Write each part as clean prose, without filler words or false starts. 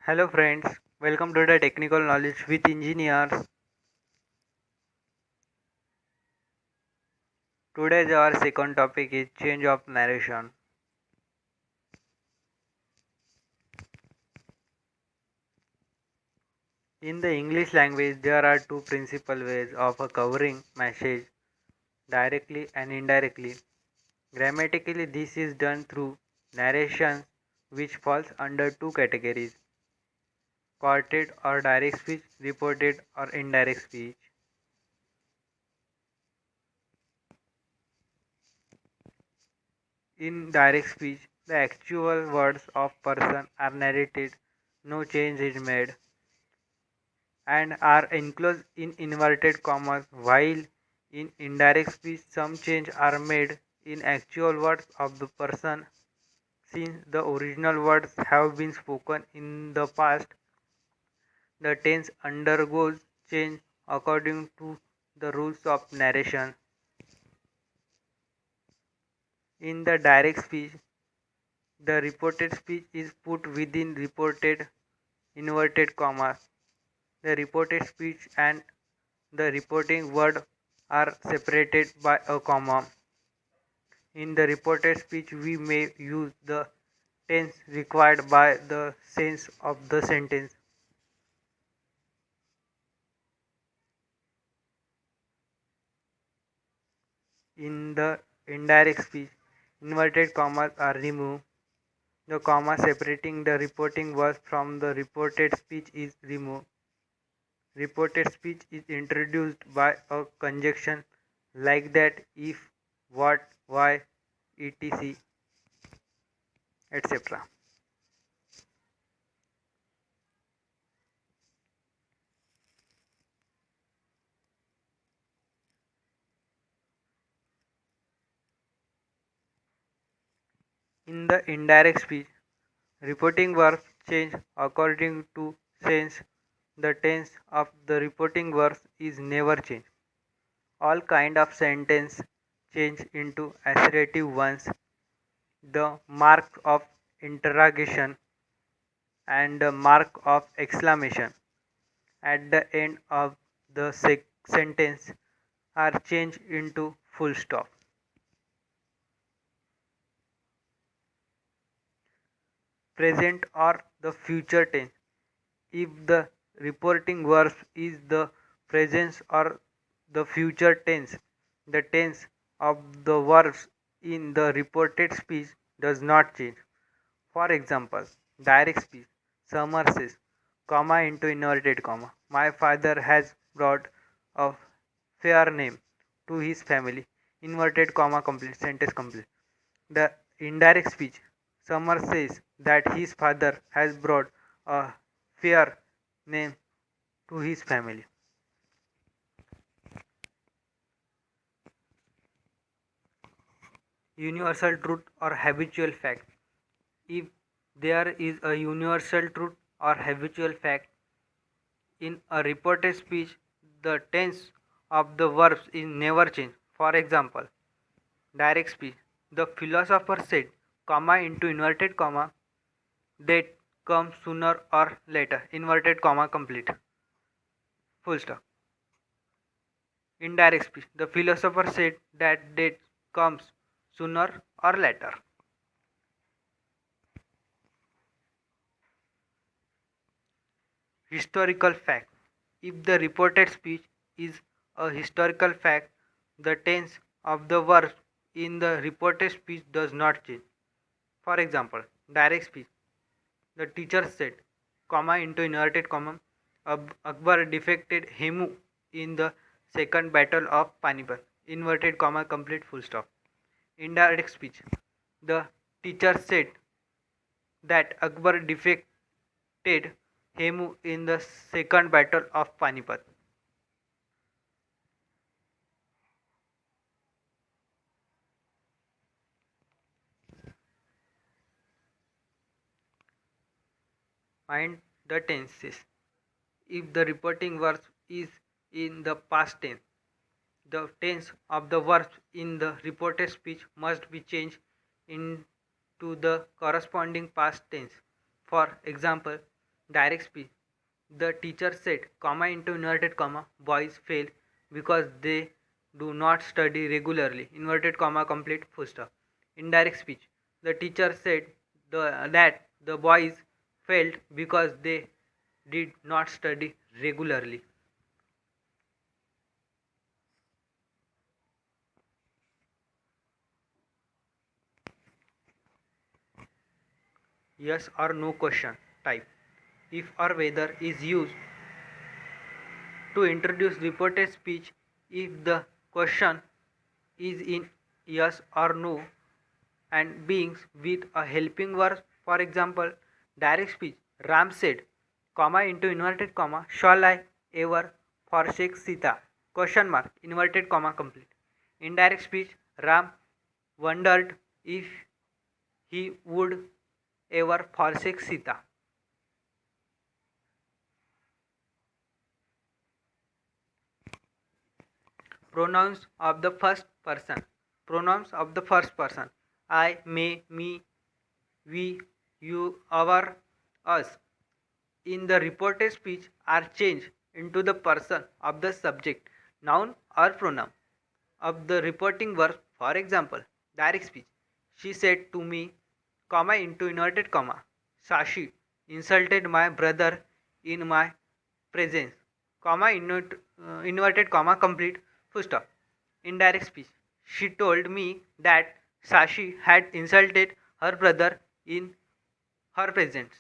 Hello friends, welcome to the Technical Knowledge with Engineers. Today's our second topic is change of narration. In the English language, there are two principal ways of covering message directly and indirectly. Grammatically, this is done through narration, which falls under two categories: quoted or direct speech, reported or indirect speech. In direct speech, the actual words of person are narrated, no change is made, and are enclosed in inverted commas, while in indirect speech some change are made in actual words of the person. Since the original words have been spoken in the past, the tense undergoes change according to the rules of narration. In the direct speech, the reported speech is put within reported inverted commas. The reported speech and the reporting word are separated by a comma. In the reported speech, we may use the tense required by the sense of the sentence. In the indirect speech, inverted commas are removed. The comma separating the reporting word from the reported speech is removed. Reported speech is introduced by a conjunction like that, if, what, why, etc., etc. In the indirect speech, reporting verbs change according to sense. The tense of the reporting verbs is never changed. All kind of sentence change into assertive ones. The mark of interrogation and the mark of exclamation at the end of the sentence are changed into full stop. Present or the future tense. If the reporting verb is the present or the future tense, the tense of the verbs in the reported speech does not change. For example, direct speech. Summer says, comma into inverted comma. My father has brought a fair name to his family. Inverted comma complete sentence complete. The indirect speech. Summer says that his father has brought a fair name to his family. Universal truth or habitual fact. If there is a universal truth or habitual fact in a reported speech, the tense of the verbs is never changed. For example, direct speech. The philosopher said, comma into inverted comma, death comes sooner or later. Inverted comma complete. Full stop. Indirect speech. The philosopher said that death comes sooner or later. Historical fact. If the reported speech is a historical fact, the tense of the verb in the reported speech does not change. For example, direct speech. The teacher said, comma into inverted comma, Akbar defeated Hemu in the second battle of Panipat. Inverted comma complete full stop. Indirect speech. The teacher said that Akbar defeated Hemu in the second battle of Panipat. Mind the tenses. If the reporting verb is in the past tense, the tense of the verb in the reported speech must be changed into the corresponding past tense. For example, Direct speech. The teacher said, comma into inverted comma, boys fail because they do not study regularly. Inverted comma complete full stop. Indirect speech. The teacher said that the boys failed because they did not study regularly. Yes or no question type. If or whether is used to introduce reported speech if the question is in yes or no and begins with a helping verb. For example, direct speech. Ram said, comma into inverted comma, shall I ever forsake Sita? Question mark, inverted comma complete. Indirect speech. Ram wondered if he would ever forsake Sita. Pronouns of the first person. Pronouns of the first person. I, may, me, we, you, our, us. In the reported speech are changed into the person of the subject, noun or pronoun of the reporting verb. For example, direct speech. She said to me, comma into inverted comma, Sashi insulted my brother in my presence, comma inverted comma complete full stop. Indirect speech. She told me that Sashi had insulted her brother in her presence.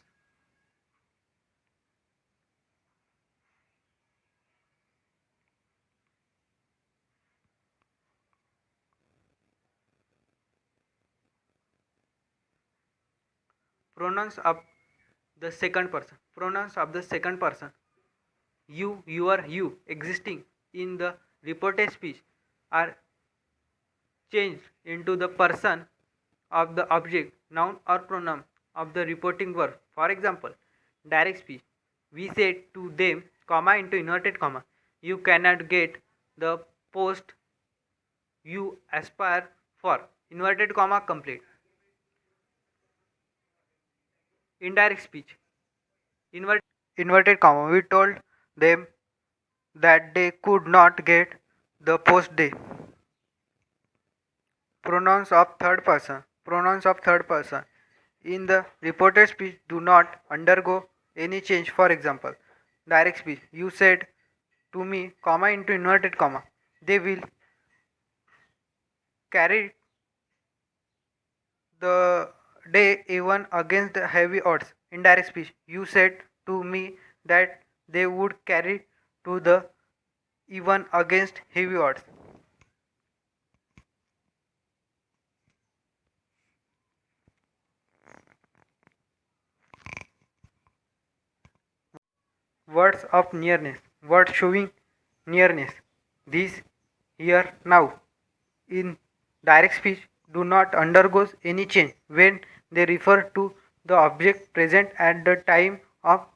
Pronouns of the second person. Pronouns of the second person. You, your, you existing in the reported speech are changed into the person of the object, noun or pronoun of the reporting verb. For example, direct speech. We said to them, comma into inverted comma, you cannot get the post you aspire for. Inverted comma complete. Indirect speech. Inverted comma. We told them that they could not get the post day. Pronouns of third person. Pronouns of third person in the reported speech do not undergo any change. For example, direct speech. You said to me, comma into inverted comma, they will carry the day even against the heavy odds. Indirect speech. You said to me that they would carry to the even against heavy odds. Words of nearness. Words showing nearness. This, here, now. In direct speech do not undergo any change when they refer to the object present at the time of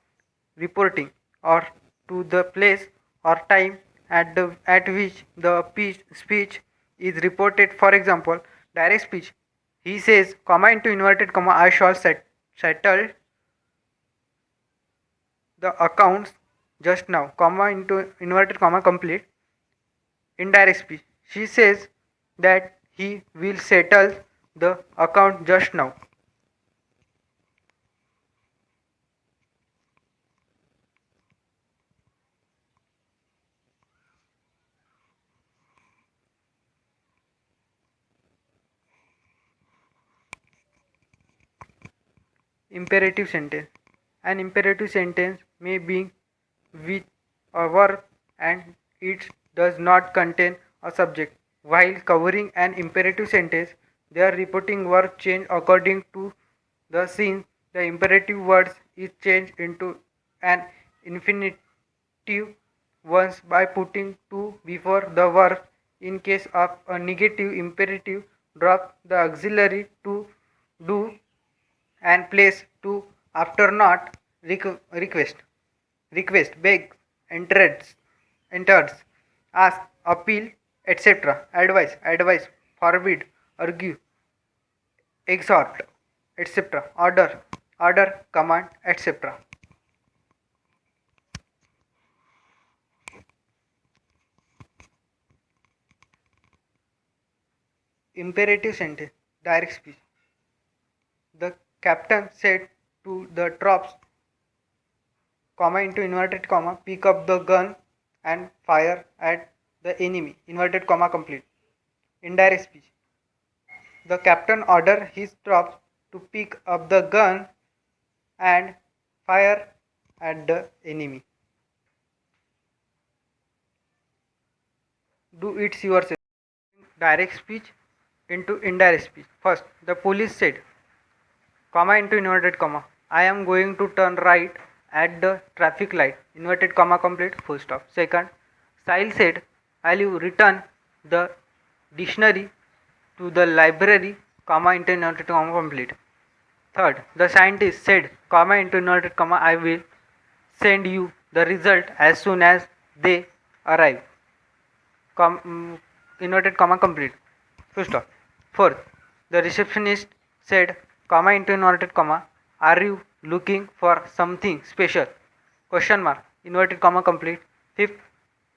reporting or to the place or time at which the speech is reported. For example, direct speech. He says, comma into inverted comma, I shall settle the accounts just now, comma into inverted comma complete. Indirect speech. She says that he will settle the account just now. Imperative sentence. An imperative sentence may begin with a verb and it does not contain a subject. While covering an imperative sentence, their reporting verb change according to the scene. The imperative words is changed into an infinitive once by putting to before the verb. In case of a negative imperative, drop the auxiliary to do and place to after not request, beg, enters, ask, appeal, etc. Advise, forbid, argue, exhort, etc. Order, command, etc. Imperative sentence. Direct speech. The captain said to the troops, comma into inverted comma, pick up the gun and fire at the enemy. Inverted comma complete. Indirect speech. The captain ordered his troops to pick up the gun and fire at the enemy. Do it yourself. Direct speech into indirect speech. First, the police said, comma into inverted comma, I am going to turn right at the traffic light. Inverted comma complete. Full stop. Second, Sahil said, I'll you return the dictionary to the library, comma into inverted comma complete. Third, the scientist said, comma into inverted comma, I will send you the result as soon as they arrive. Inverted comma complete. Full stop. Fourth, the receptionist said, comma into inverted comma, are you looking for something special? Question mark. Inverted comma complete. Fifth,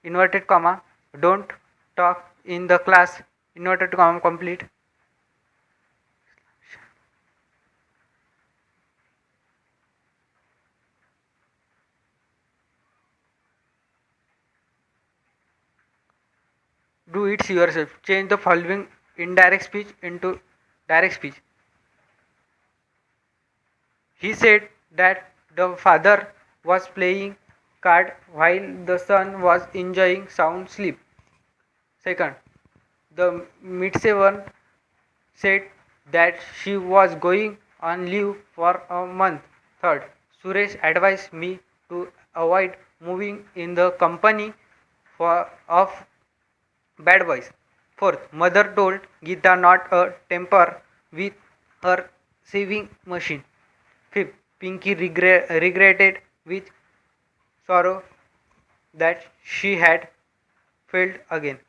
inverted comma, don't talk in the class. Inverted comma complete. Do it yourself. Change the following indirect speech into direct speech. He said that the father was playing card while the son was enjoying sound sleep. Second, the midseven said that she was going on leave for a month. Third, Suresh advised me to avoid moving in the company of bad boys. Fourth, mother told Geeta not a temper with her sewing machine. Fifth, Pinky regretted with sorrow that she had failed again.